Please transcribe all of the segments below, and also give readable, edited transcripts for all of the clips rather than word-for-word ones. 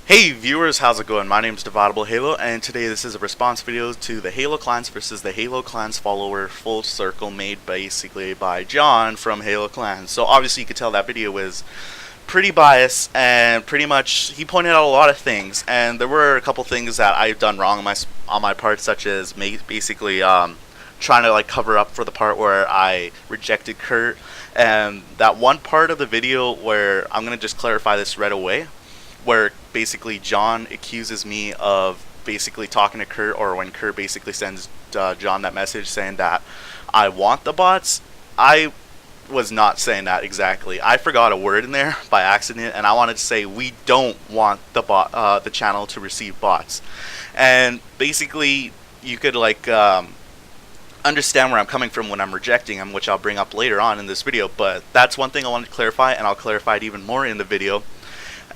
Hey viewers, how's it going? My name is DividableHalo, and today this is a response video to the Halo Clans versus the Halo Clans follower Full Circle, made basically by John from Halo Clans. So obviously you could tell that video was pretty biased, and pretty much he pointed out a lot of things, and there were a couple things that I've done wrong on my part, such as basically trying to like cover up for the part where I rejected Kurt, and that one part of the video where I'm gonna just clarify this right away, where basically John accuses me of basically talking to Kurt, or when Kurt basically sends John that message saying that I want the bots. I was not saying that exactly. I forgot a word in there by accident, and I wanted to say we don't want the channel to receive bots. And basically, you could like understand where I'm coming from when I'm rejecting them, which I'll bring up later on in this video. But that's one thing I wanted to clarify, and I'll clarify it even more in the video.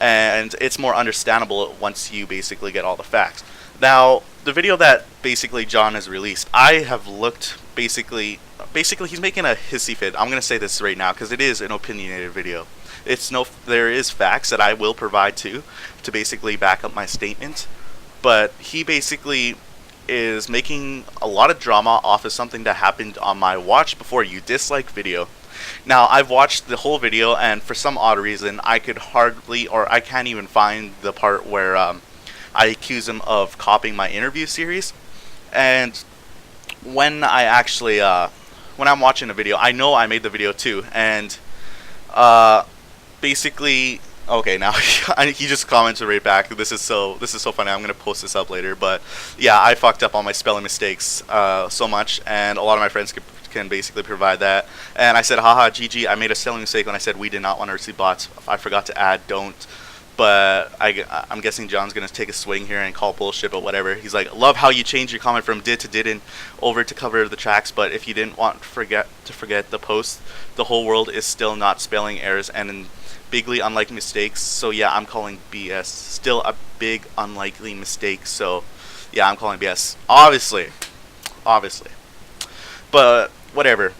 And it's more understandable once you basically get all the facts. Now, the video that basically John has released, I have looked basically he's making a hissy fit. I'm going to say this right now because it is an opinionated video. There is facts that I will provide to basically back up my statement, but he basically is making a lot of drama off of something that happened on my watch before you dislike video. Now, I've watched the whole video, and for some odd reason, I can't even find the part where I accuse him of copying my interview series. And when when I'm watching a video, I know I made the video too, and basically, okay, now he just commented right back. This is so funny. I'm gonna post this up later, but yeah, I fucked up on my spelling mistakes so much, and a lot of my friends can basically provide that. And I said, haha, GG, I made a spelling mistake when I said we did not want to receive bots. I forgot to add don't. But I'm guessing John's going to take a swing here and call bullshit, but whatever. He's like, love how you changed your comment from did to didn't over to cover the tracks, but if you didn't want to forget the post, the whole world is still not spelling errors and in bigly unlikely mistakes. So yeah, I'm calling BS. Still a big unlikely mistake. So yeah, I'm calling BS. Obviously. But whatever.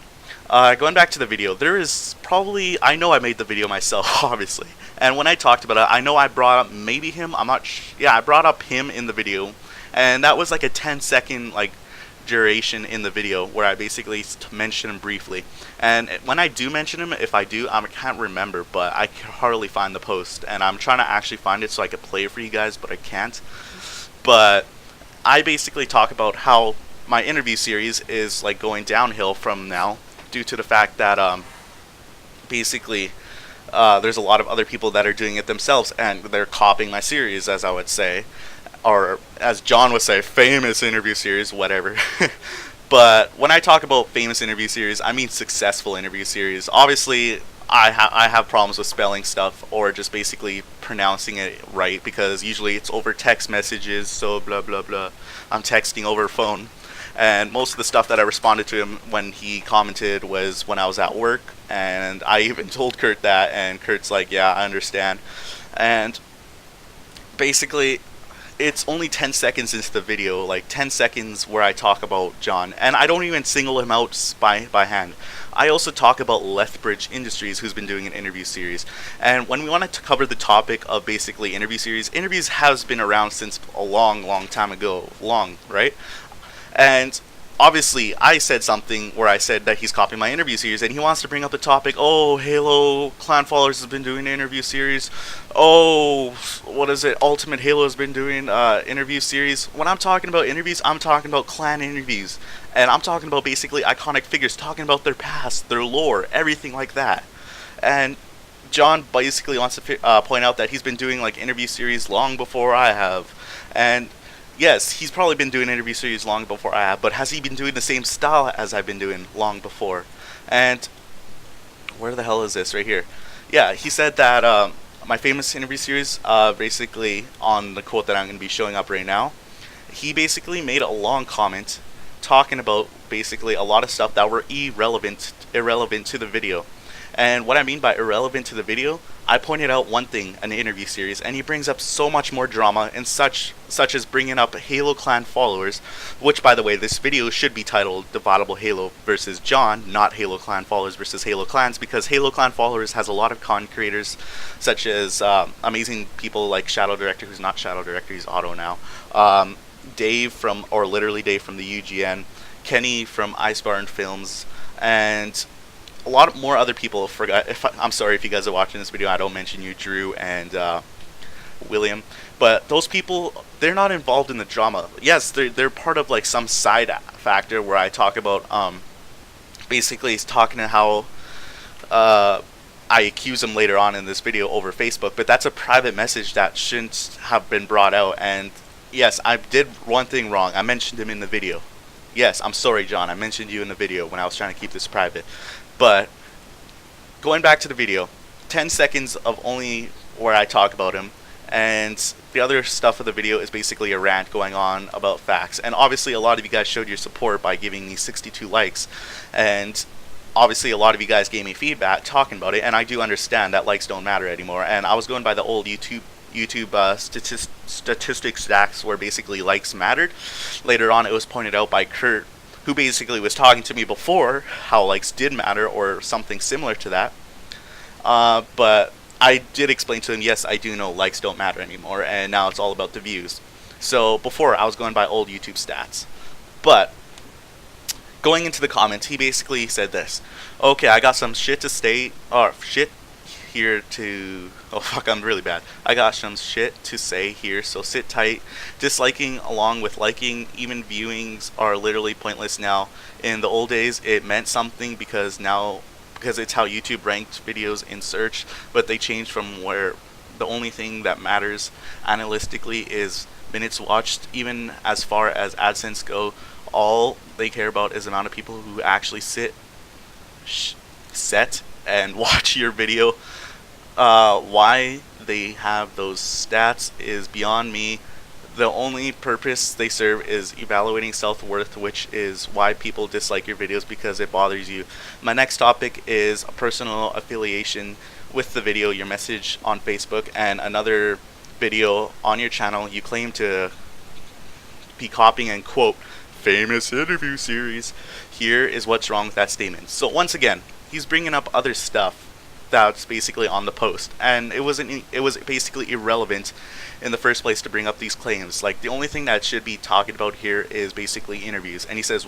Going back to the video, I know I made the video myself, obviously. And when I talked about it, I know I brought up maybe him. I brought up him in the video, and that was like a 10-second like duration in the video where I basically mention him briefly. And when I do mention him, if I do, I can't remember, but I can hardly find the post, and I'm trying to actually find it so I could play it for you guys, but I can't. But I basically talk about how my interview series is like going downhill from now, due to the fact that basically there's a lot of other people that are doing it themselves, and they're copying my series, as I would say, or as John would say, famous interview series, whatever. But when I talk about famous interview series, I mean successful interview series. Obviously, I have problems with spelling stuff or just basically pronouncing it right, because usually it's over text messages, so blah blah blah. I'm texting over phone. And most of the stuff that I responded to him when he commented was when I was at work, and I even told Kurt that, and Kurt's like, yeah, I understand. And basically, it's only 10 seconds into the video, like 10 seconds where I talk about John, and I don't even single him out by hand. I also talk about Lethbridge Industries, who's been doing an interview series. And when we wanted to cover the topic of basically interviews has been around since a long time ago, right? And obviously, I said something where I said that he's copying my interview series, and he wants to bring up the topic, oh, Halo Clan Followers has been doing an interview series. Oh, what is it? Ultimate Halo has been doing interview series. When I'm talking about interviews, I'm talking about clan interviews. And I'm talking about basically iconic figures, talking about their past, their lore, everything like that. And John basically wants to point out that he's been doing like interview series long before I have. And yes, he's probably been doing interview series long before I have, but has he been doing the same style as I've been doing long before? And where the hell is this? Right here. Yeah, he said that my famous interview series, basically on the quote that I'm going to be showing up right now, he basically made a long comment talking about basically a lot of stuff that were irrelevant to the video. And what I mean by irrelevant to the video, I pointed out one thing, an interview series, and he brings up so much more drama, and such as bringing up Halo Clan followers, which, by the way, this video should be titled DividableHalo versus John, not Halo Clan followers versus Halo Clans, because Halo Clan followers has a lot of content creators, such as amazing people like Shadow Director, who's not Shadow Director, he's Otto now, Dave from, or literally Dave from the UGN, Kenny from Icebarn Films, and a lot more other people. I'm sorry if you guys are watching this video, I don't mention you, Drew and William, but those people, they're not involved in the drama. Yes, they're part of like some side factor where I talk about basically talking to how I accuse him later on in this video over Facebook, but that's a private message that shouldn't have been brought out. And yes, I did one thing wrong. I mentioned him in the video. Yes, I'm sorry, John, I mentioned you in the video when I was trying to keep this private. But going back to the video, 10 seconds of only where I talk about him, and the other stuff of the video is basically a rant going on about facts. And obviously a lot of you guys showed your support by giving me 62 likes, and obviously a lot of you guys gave me feedback talking about it, and I do understand that likes don't matter anymore. And I was going by the old YouTube statistics stats where basically likes mattered. Later on it was pointed out by Kurt, who basically was talking to me before, how likes did matter or something similar to that. But I did explain to him, yes, I do know likes don't matter anymore, and now it's all about the views. So before I was going by old YouTube stats. But going into the comments, he basically said this: okay, I got some shit to say, or shit here to, oh fuck, I'm really bad. I got some shit to say here, so sit tight. Disliking along with liking, even viewings are literally pointless now. In the old days it meant something because it's how YouTube ranked videos in search, but they changed from where the only thing that matters analytically is minutes watched. Even as far as AdSense go, all they care about is the amount of people who actually sit and watch your video. Why they have those stats is beyond me. The only purpose they serve is evaluating self-worth, which is why people dislike your videos, because it bothers you. My next topic is a personal affiliation with the video, your message on Facebook, and another video on your channel you claim to be copying and quote famous interview series. Here is what's wrong with that statement. So once again, he's bringing up other stuff that's basically on the post, and it was basically irrelevant in the first place to bring up these claims. Like, the only thing that should be talking about here is basically interviews. And he says,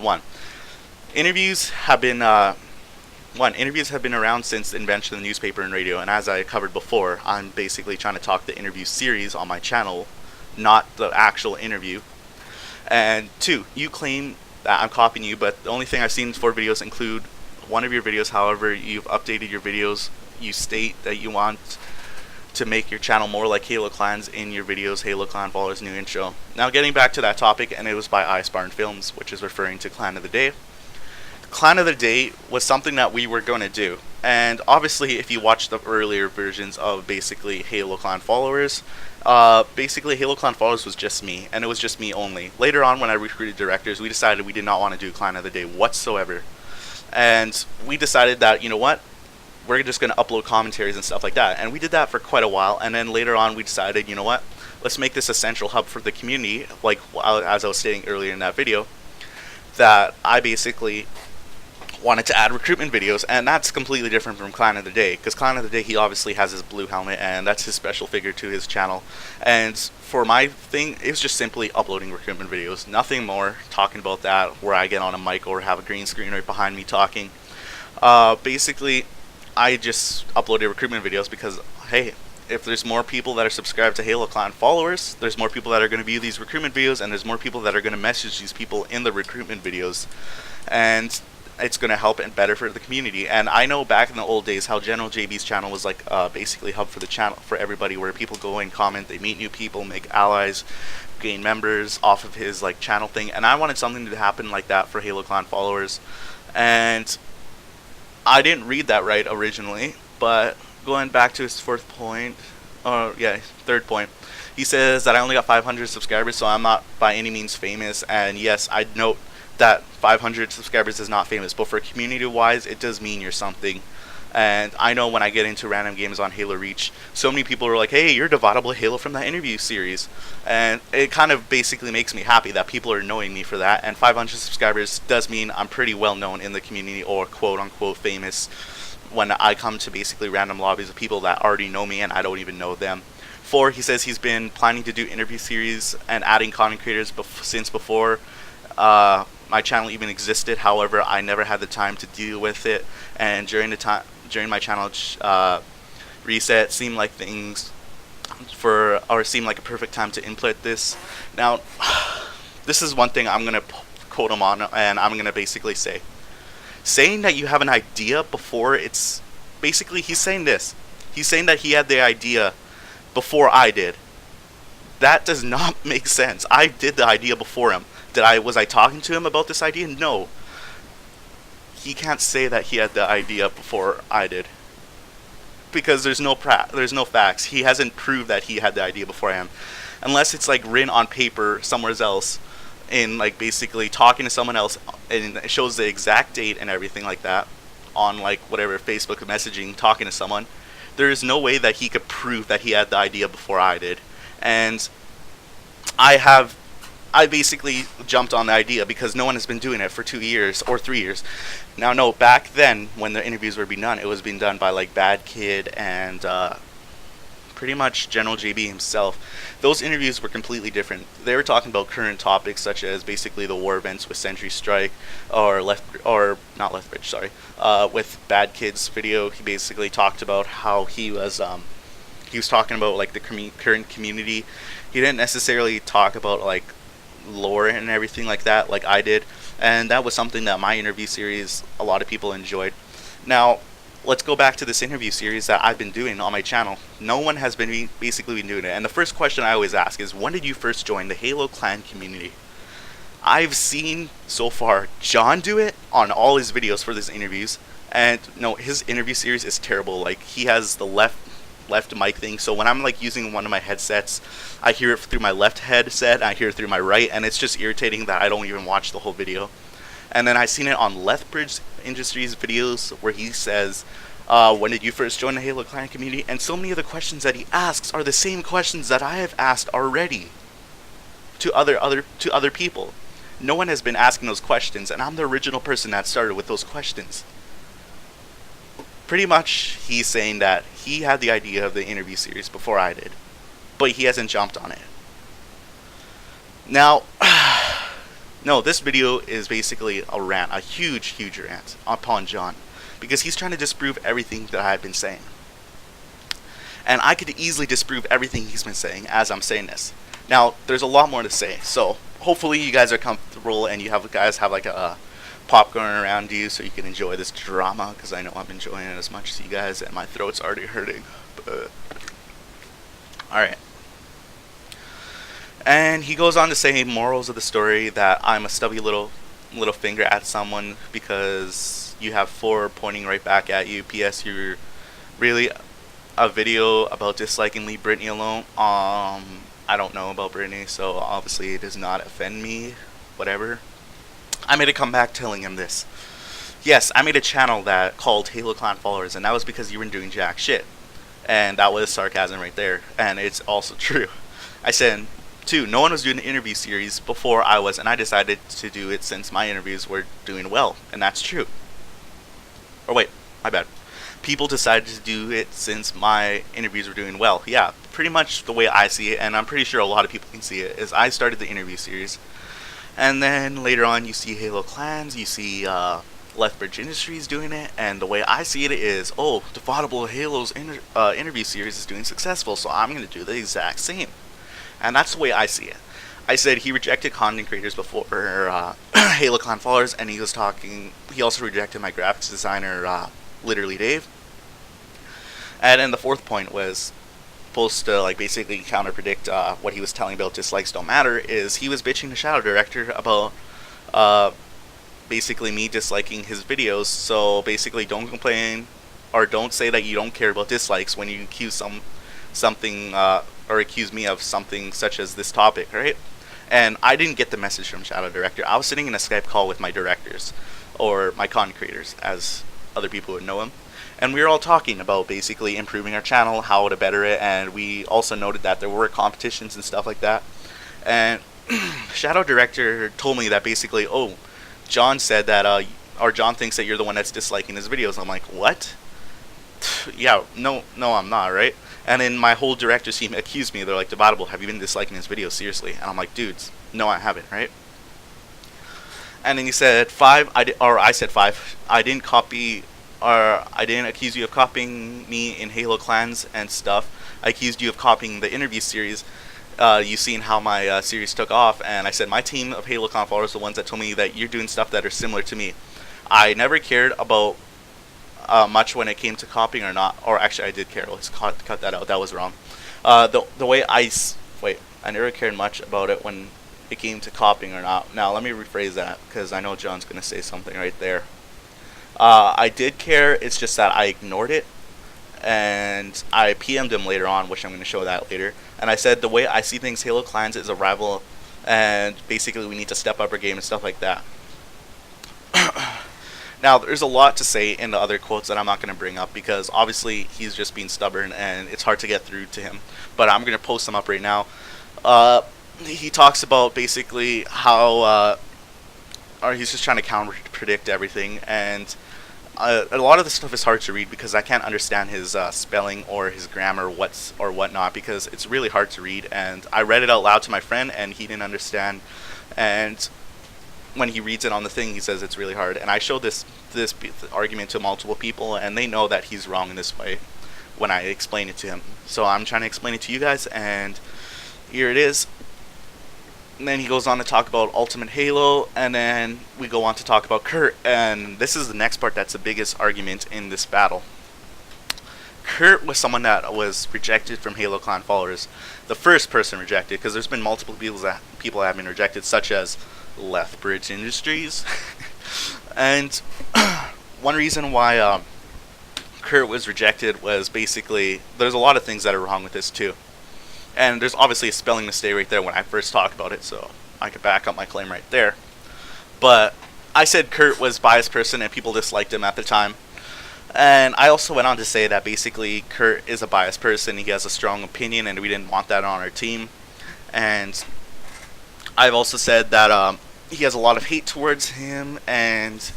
interviews have been around since the invention of the newspaper and radio, and as I covered before, I'm basically trying to talk the interview series on my channel, not the actual interview. And 2, you claim that I'm copying you, but the only thing I've seen for videos include one of your videos. However, you've updated your videos. You state that you want to make your channel more like Halo Clans in your videos. Halo Clan followers new intro. Now getting back to that topic, and it was by Icebarn Films, which is referring to Clan of the Day. Clan of the Day was something that we were going to do, and obviously if you watch the earlier versions of basically Halo Clan followers, basically Halo Clan followers was just me, and it was just me only. Later on when I recruited directors, we decided we did not want to do Clan of the Day whatsoever, and we decided that, you know what, we're just going to upload commentaries and stuff like that. And we did that for quite a while, and then later on we decided, you know what, let's make this a central hub for the community, like as I was stating earlier in that video, that I basically wanted to add recruitment videos. And that's completely different from Clan of the Day, because Clan of the Day, he obviously has his blue helmet, and that's his special figure to his channel. And for my thing, it was just simply uploading recruitment videos, nothing more, talking about that, where I get on a mic or have a green screen right behind me talking. Basically, I just uploaded recruitment videos because, hey, if there's more people that are subscribed to Halo Clan followers, there's more people that are going to view these recruitment videos, and there's more people that are going to message these people in the recruitment videos, and it's going to help and better for the community. And I know back in the old days how General JB's channel was like basically a hub for the channel, for everybody, where people go and comment, they meet new people, make allies, gain members off of his like channel thing. And I wanted something to happen like that for Halo Clan followers, and I didn't read that right originally. But going back to his third point, he says that I only got 500 subscribers, so I'm not by any means famous. And yes, I note that 500 subscribers is not famous, but for community wise, it does mean you're something. And I know when I get into random games on Halo Reach, so many people are like, hey, you're DividableHalo from that interview series. And it kind of basically makes me happy that people are knowing me for that. And 500 subscribers does mean I'm pretty well known in the community, or quote unquote famous, when I come to basically random lobbies of people that already know me and I don't even know them. 4, he says he's been planning to do interview series and adding content creators since before my channel even existed. However, I never had the time to deal with it, and during my channel reset seemed like seemed like a perfect time to implement this. Now, this is one thing I'm gonna quote him on, and I'm gonna basically say, saying that you have an idea before it's basically, he's saying this. He's saying that he had the idea before I did. That does not make sense. I did the idea before him. Was I talking to him about this idea? No. He can't say that he had the idea before I did, because there's no facts. He hasn't proved that he had the idea beforehand, unless it's like written on paper somewhere else, in like basically talking to someone else, and it shows the exact date and everything like that on like whatever Facebook messaging, talking to someone. There is no way that he could prove that he had the idea before I did. And I basically jumped on the idea because no one has been doing it for 2 years or 3 years. Now, no, back then when the interviews were being done, it was being done by like Bad Kid and pretty much General JB himself. Those interviews were completely different. They were talking about current topics such as basically the war events with Century Strike with Bad Kid's video. He basically talked about how he was talking about like the current community. He didn't necessarily talk about like lore and everything like that like I did, and that was something that my interview series a lot of people enjoyed. Now, let's go back to this interview series that I've been doing on my channel. No one has been basically been doing it, and the first question I always ask is, when did you first join the Halo clan community? I've seen so far John do it on all his videos for his interviews, and no, his interview series is terrible. Like, he has the left mic thing, so when I'm like using one of my headsets, I hear it through my left headset, I hear it through my right, and it's just irritating that I don't even watch the whole video. And then I seen it on Lethbridge Industries videos where he says, when did you first join the Halo clan community? And so many of the questions that he asks are the same questions that I have asked already to other people. No one has been asking those questions, and I'm the original person that started with those questions. Pretty much, he's saying that he had the idea of the interview series before I did, but he hasn't jumped on it. Now, no, this video is basically a rant, a huge rant upon John, because he's trying to disprove everything that I've been saying. And I could easily disprove everything he's been saying as I'm saying this. Now, there's a lot more to say, so hopefully you guys are comfortable and you guys have like a popcorn around you so you can enjoy this drama, because I know I'm enjoying it as much as you guys, and my throat's already hurting. But alright. And he goes on to say, morals of the story, that I'm a stubby little finger at someone because you have 4 pointing right back at you. P.S. You're really a video about disliking Leave Britney alone. I don't know about Britney, so obviously it does not offend me. Whatever. I made a comeback telling him this. Yes, I made a channel that called Halo Clan Followers, and that was because you weren't doing jack shit. And that was sarcasm right there, and it's also true. I said, 2, no one was doing an interview series before I was, and I decided to do it since my interviews were doing well, and that's true. Or wait, my bad. People decided to do it since my interviews were doing well. Yeah, pretty much the way I see it, and I'm pretty sure a lot of people can see it, is I started the interview series. And then later on you see Halo Clans, you see Lethbridge Industries doing it, and the way I see it is, oh, DividableHalo's interview series is doing successful, so I'm going to do the exact same. And that's the way I see it. I said he rejected content creators before Halo Clan Followers, and he also rejected my graphics designer, literally Dave. And then the 4th point was supposed to like basically counter-predict what he was telling about dislikes don't matter, is he was bitching to Shadow Director about basically me disliking his videos. So basically, don't complain or don't say that you don't care about dislikes when you accuse something or accuse me of something such as this topic, right? And I didn't get the message from Shadow Director. I was sitting in a Skype call with my directors, or my content creators, as other people would know him. and we were all talking about basically improving our channel, how to better it, and we also noted that there were competitions and stuff like that. And Shadow Director told me that basically, oh, John said that, or John thinks that you're the one that's disliking his videos. I'm like, what? Yeah, no, I'm not, right? And then my whole director's team accused me. They're like, Debatable, have you been disliking his videos, seriously? And I'm like, dudes, no, I haven't, right? And then he said 5, I said 5. I didn't copy, or I didn't accuse you of copying me in Halo Clans and stuff. I accused you of copying the interview series. You've seen how my series took off, and I said my team of Halo Clan followers are the ones that told me that you're doing stuff that are similar to me. I never cared about much when it came to copying or not, or actually I did care. Let's cut that out. That was wrong. The way I never cared much about it when it came to copying or not. Now let me rephrase that because I know John's gonna say something right there. I did care. It's just that I ignored it, and I PM'd him later on, which I'm gonna show that later. And I said the way I see things, Halo Clans is a rival, and basically we need to step up our game and stuff like that. Now, there's a lot to say in the other quotes that I'm not going to bring up because obviously he's just being stubborn and it's hard to get through to him. But I'm going to post them up right now. He talks about basically how or he's just trying to counter-predict everything. And a lot of the stuff is hard to read because I can't understand his spelling or his grammar or whatnot because it's really hard to read. And I read it out loud to my friend and he didn't understand. And when he reads it on the thing, he says it's really hard. And I showed this argument to multiple people, and they know that he's wrong in this way when I explain it to him. So I'm trying to explain it to you guys, and here it is. And then he goes on to talk about Ultimate Halo, and then we go on to talk about Kurt. And this is the next part that's the biggest argument in this battle. Kurt was someone that was rejected from Halo Clan followers. The first person rejected, because there's been multiple people that have been rejected, such as Lethbridge Industries. And one reason why Kurt was rejected was basically, there's a lot of things that are wrong with this too. And there's obviously a spelling mistake right there when I first talked about it, so I could back up my claim right there. But I said Kurt was a biased person and people disliked him at the time. And I also went on to say that basically Kurt is a biased person, he has a strong opinion, and we didn't want that on our team. And I've also said that he has a lot of hate towards him, and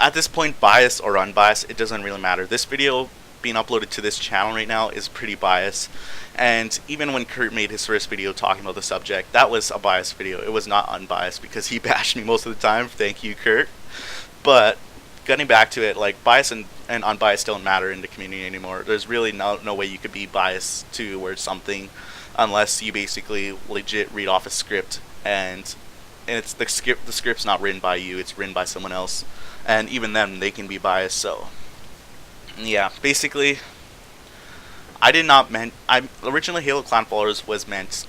at this point, biased or unbiased, it doesn't really matter. This video being uploaded to this channel right now is pretty biased, and even when Kurt made his first video talking about the subject, that was a biased video. It was not unbiased because he bashed me most of the time. Thank you, Kurt. But getting back to it, like, bias and unbiased don't matter in the community anymore. There's really no way you could be biased towards something unless you basically legit read off a script, and it's the script's not written by you, it's written by someone else, and even then they can be biased. So yeah, basically originally Halo Clan followers was meant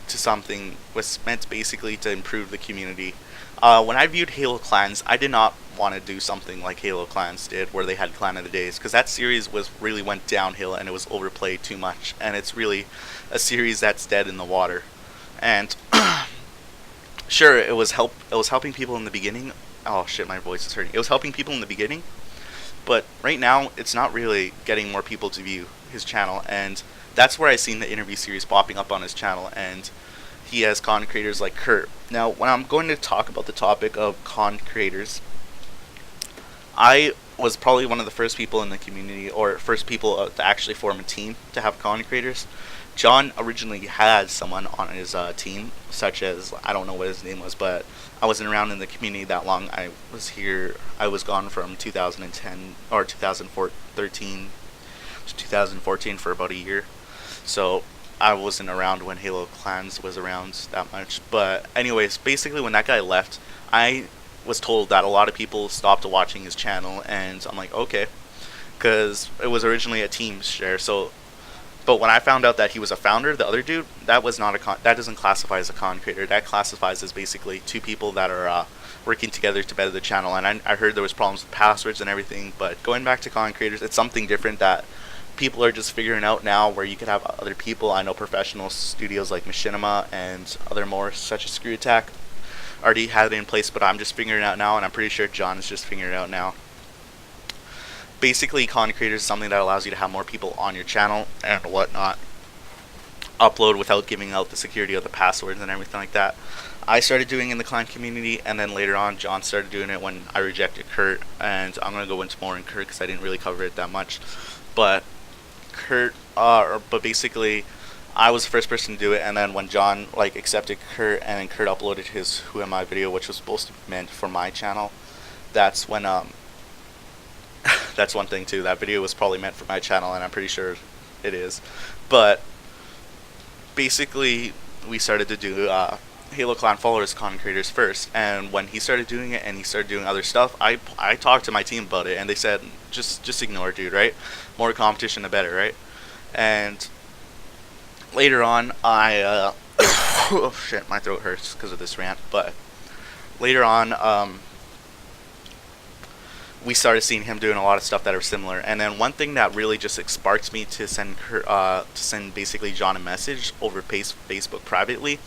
basically to improve the community. When I viewed Halo Clans, I did not want to do something like Halo Clans did, where they had Clan of the Days, because that series really went downhill and it was overplayed too much, and it's really a series that's dead in the water. And sure, it was helping people in the beginning. Oh shit, my voice is hurting. It was helping people in the beginning, but right now it's not really getting more people to view his channel, and that's where I seen the interview series popping up on his channel, and he has content creators like Kurt. Now, when I'm going to talk about the topic of content creators, I was probably one of the first people in the community, or first people to actually form a team to have content creators. John originally had someone on his team, such as, I don't know what his name was, but I wasn't around in the community that long. I was gone from 2010 or 2013 to 2014 for about a year, so I wasn't around when Halo Clans was around that much. But anyways, basically when that guy left, I was told that a lot of people stopped watching his channel, and I'm like, okay, because it was originally a team share. So, but when I found out that he was a founder, the other dude, that doesn't classify as a content creator. That classifies as basically two people that are working together to better the channel. And I heard there was problems with passwords and everything. But going back to content creators, it's something different that people are just figuring out now, where you could have other people. I know professional studios like Machinima and other more, such as Screw Attack, already had it in place, but I'm just figuring it out now, and I'm pretty sure John is just figuring it out now. basically, content creators is something that allows you to have more people on your channel and whatnot. Upload without giving out the security of the passwords and everything like that. I started doing it in the clan community, and then later on John started doing it when I rejected Kurt, and I'm going to go into more in Kurt because I didn't really cover it that much. But but basically I was the first person to do it, and then when John like accepted Kurt, and then Kurt uploaded his Who Am I video, which was supposed to be meant for my channel, that's when that's one thing too, that video was probably meant for my channel, and I'm pretty sure it is. But basically we started to do Halo Clan followers content creators first, and when he started doing it and he started doing other stuff, I talked to my team about it, and they said just ignore it, dude, right? More competition the better, right? And later on oh shit, my throat hurts because of this rant. But later on we started seeing him doing a lot of stuff that are similar, and then one thing that really just sparked me to send basically John a message over Facebook privately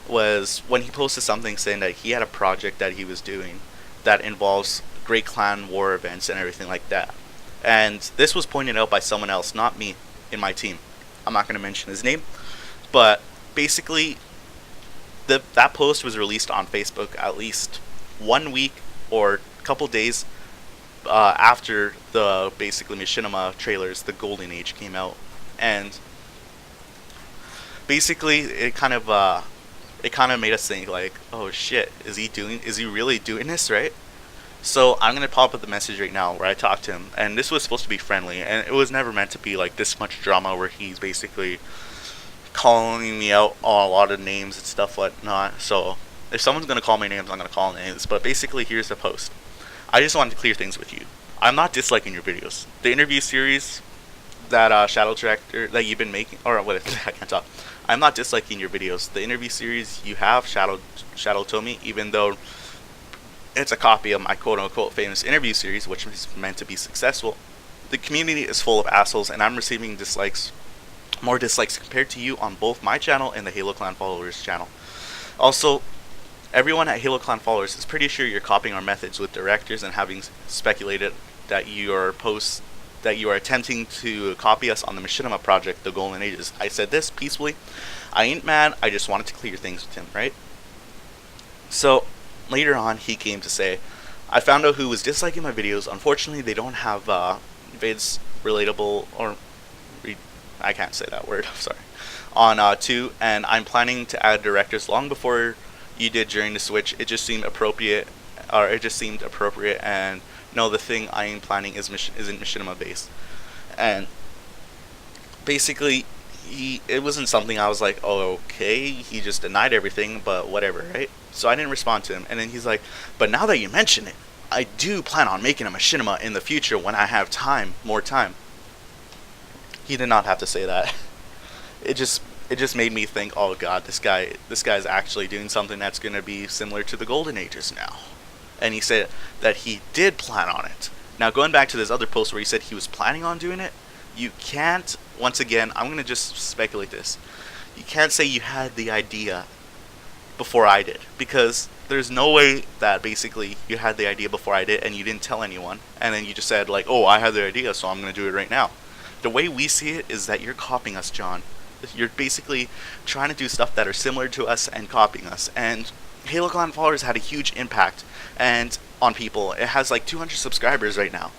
was when he posted something saying that he had a project that he was doing that involves Great Clan War events and everything like that. And this was pointed out by someone else, not me, in my team. I'm not going to mention his name, but basically that post was released on Facebook at least 1 week or a couple days after the basically Machinima trailers, the Golden Age, came out. And basically it kind of made us think like, oh shit, is he really doing this, right? So I'm gonna pop up the message right now where I talked to him, and this was supposed to be friendly, and it was never meant to be like this much drama where he's basically calling me out on a lot of names and stuff whatnot. So if someone's gonna call me names, I'm gonna call names. But basically, here's the post. I just wanted to clear things with you. I'm not disliking your videos. The interview series that Shadow Director that you've been making, or what? I can't talk. I'm not disliking your videos. The interview series you have, Shadow Tomi, even though it's a copy of my quote-unquote famous interview series, which is meant to be successful, the community is full of assholes, and I'm receiving dislikes, more dislikes compared to you on both my channel and the Halo Clan Followers channel. Also, everyone at Halo Clan Followers is pretty sure you're copying our methods with directors and having speculated that you are attempting to copy us on the Machinima project, the Golden Ages. I said this peacefully. I ain't mad, I just wanted to clear things with him, right? So later on he came to say, I found out who was disliking my videos. Unfortunately they don't have vids relatable, or I can't say that word, I'm sorry, on 2, and I'm planning to add directors long before you did during the switch. It just seemed appropriate, and no, the thing I am planning isn't Machinima based. And basically it wasn't something I was like, oh okay, he just denied everything, but whatever, right? So I didn't respond to him, and then he's like, but now that you mention it, I do plan on making a Machinima in the future when I have more time. He did not have to say that. It just made me think, oh god, this guy's actually doing something that's going to be similar to the Golden Ages now. And he said that he did plan on it. Now going back to this other post where he said he was planning on doing it, you can't, once again, I'm going to just speculate this, you can't say you had the idea before I did, because there's no way that basically you had the idea before I did and you didn't tell anyone, and then you just said like, oh, I had the idea, so I'm going to do it right now. The way we see it is that you're copying us, John. You're basically trying to do stuff that are similar to us and copying us. And Halo Clan Followers had a huge impact and on people. It has like 200 subscribers right now.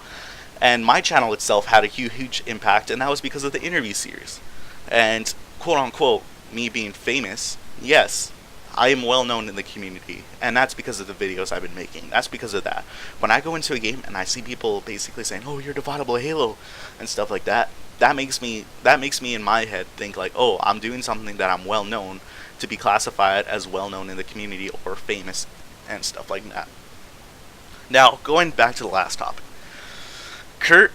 And my channel itself had a huge impact, and that was because of the interview series. And quote unquote, me being famous, yes, I am well known in the community, and that's because of the videos I've been making. That's because of that. When I go into a game and I see people basically saying, oh, you're DividableHalo and stuff like that, that makes me in my head think like, oh, I'm doing something that I'm well known to be classified as well known in the community or famous and stuff like that. Now, going back to the last topic. Kurt,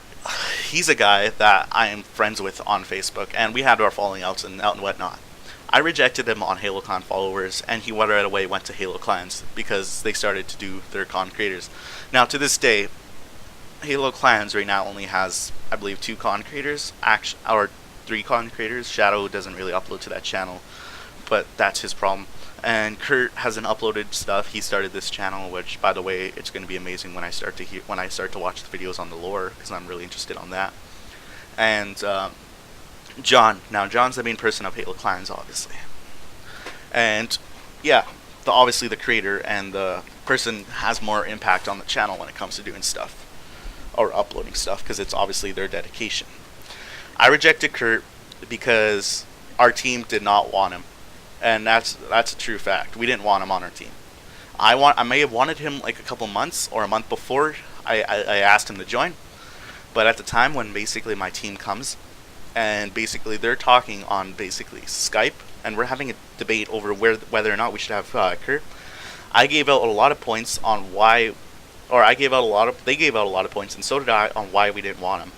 he's a guy that I am friends with on Facebook, and we had our falling outs and whatnot. I rejected him on Halo Clan Followers, and he right away went to Halo Clans because they started to do their con creators. Now, to this day, Halo Clans right now only has, I believe, 2 con creators, or 3 con creators. Shadow doesn't really upload to that channel, but that's his problem. And Kurt hasn't uploaded stuff. He started this channel, which, by the way, it's going to be amazing when I start to watch the videos on the lore, because I'm really interested on that. And John. Now, John's the main person of Halo Clans, obviously. And yeah, obviously the creator and the person has more impact on the channel when it comes to doing stuff or uploading stuff, because it's obviously their dedication. I rejected Kurt because our team did not want him. And that's a true fact. We didn't want him on our team. I may have wanted him like a couple months or a month before I asked him to join, but at the time when basically my team comes, and basically they're talking on basically Skype, and we're having a debate over whether or not we should have Kurt. I gave out a lot of points on why, or they gave out a lot of points, and so did I, on why we didn't want him.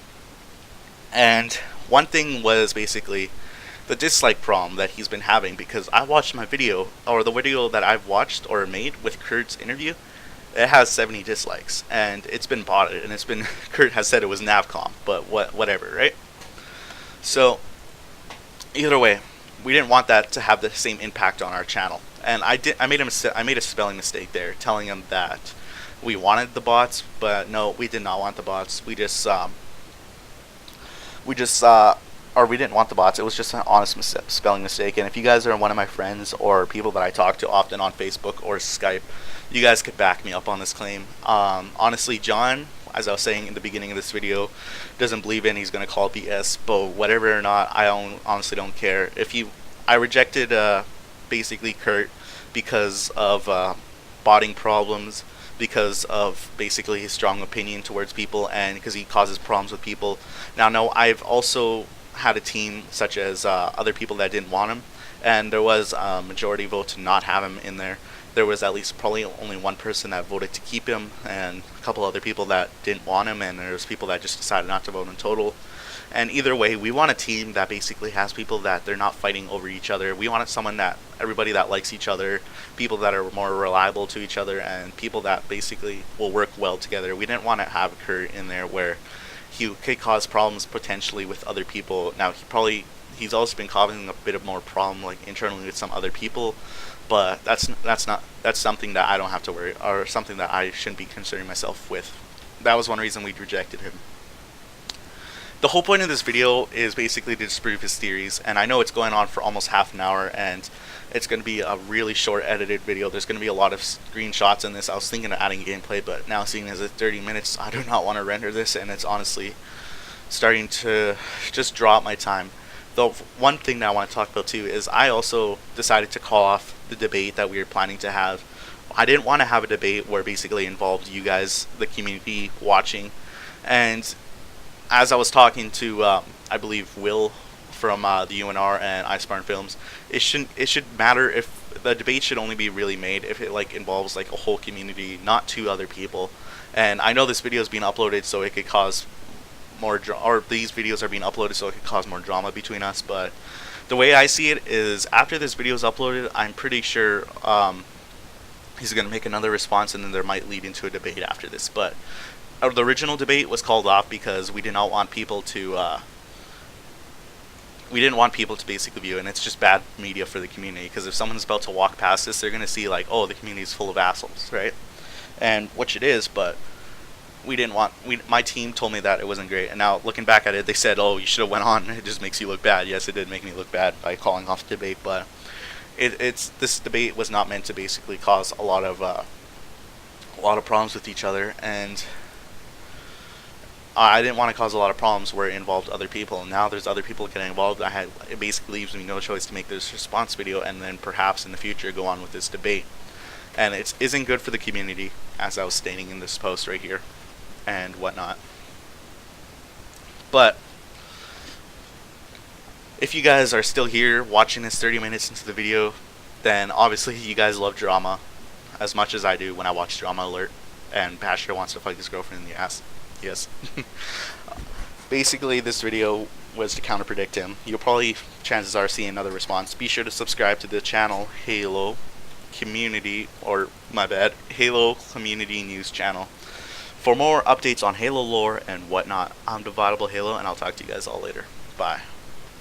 And one thing was basically the dislike problem that he's been having, because I watched my video, or the video that I've watched or made with Kurt's interview, it has 70 dislikes, and it's been botted, and it's been, Kurt has said it was Navcom, but whatever, right? So, either way, we didn't want that to have the same impact on our channel, and I made a spelling mistake there, telling him that we wanted the bots, but no, we did not want the bots. We didn't want the bots. It was just an honest spelling mistake. And if you guys are one of my friends or people that I talk to often on Facebook or Skype, you guys could back me up on this claim. Honestly, John, as I was saying in the beginning of this video, doesn't believe in. He's going to call it BS, but whatever or not, I honestly don't care. I rejected basically Kurt because of botting problems, because of basically his strong opinion towards people, and because he causes problems with people. Now, no, I've also had a team such as other people that didn't want him, and there was a majority vote to not have him in there. There was at least probably only one person that voted to keep him, and a couple other people that didn't want him, and there's people that just decided not to vote in total. And either way, we want a team that basically has people that they're not fighting over each other. We want someone that everybody that likes each other, people that are more reliable to each other, and people that basically will work well together. We didn't want to have Kurt in there where he could cause problems potentially with other people. Now, he's also been causing a bit of more problem like internally with some other people, but that's something that I don't have to worry, or something that I shouldn't be concerning myself with. That was one reason we rejected him. The whole point of this video is basically to disprove his theories, and I know it's going on for almost half an hour, and it's going to be a really short edited video. There's going to be a lot of screenshots in this. I was thinking of adding gameplay, but now seeing as it's 30 minutes, I do not want to render this, and it's honestly starting to just draw out my time. Though one thing that I want to talk about too is I also decided to call off the debate that we were planning to have. I didn't want to have a debate where basically involved you guys, the community, watching. And as I was talking to, I believe, Will from the UNR and Icebarn Films, it should matter if the debate should only be really made if it like involves like a whole community, not two other people. And I know this video is being uploaded so it could cause more these videos are being uploaded so it could cause more drama between us, but the way I see it is after this video is uploaded, I'm pretty sure he's going to make another response, and then there might lead into a debate after this. But the original debate was called off because we did not want people to basically view it, and it's just bad media for the community, because if someone's about to walk past this, they're going to see like, oh, the community is full of assholes, right? And which it is, but my team told me that it wasn't great, and now looking back at it, they said, oh, you should have went on, it just makes you look bad. Yes, it did make me look bad by calling off the debate, but this debate was not meant to basically cause a lot of problems with each other, and I didn't want to cause a lot of problems where it involved other people, and now there's other people getting involved. It basically leaves me no choice to make this response video, and then perhaps in the future go on with this debate, and it isn't good for the community, as I was stating in this post right here and whatnot. But if you guys are still here watching this 30 minutes into the video, then obviously you guys love drama as much as I do when I watch Drama Alert and Pastor wants to fight his girlfriend in the ass. Yes. Basically, this video was to counter-predict him. You'll probably, chances are, see another response. Be sure to subscribe to the channel Halo Community, Halo Community News channel for more updates on Halo lore and whatnot. I'm DividableHalo, and I'll talk to you guys all later. Bye.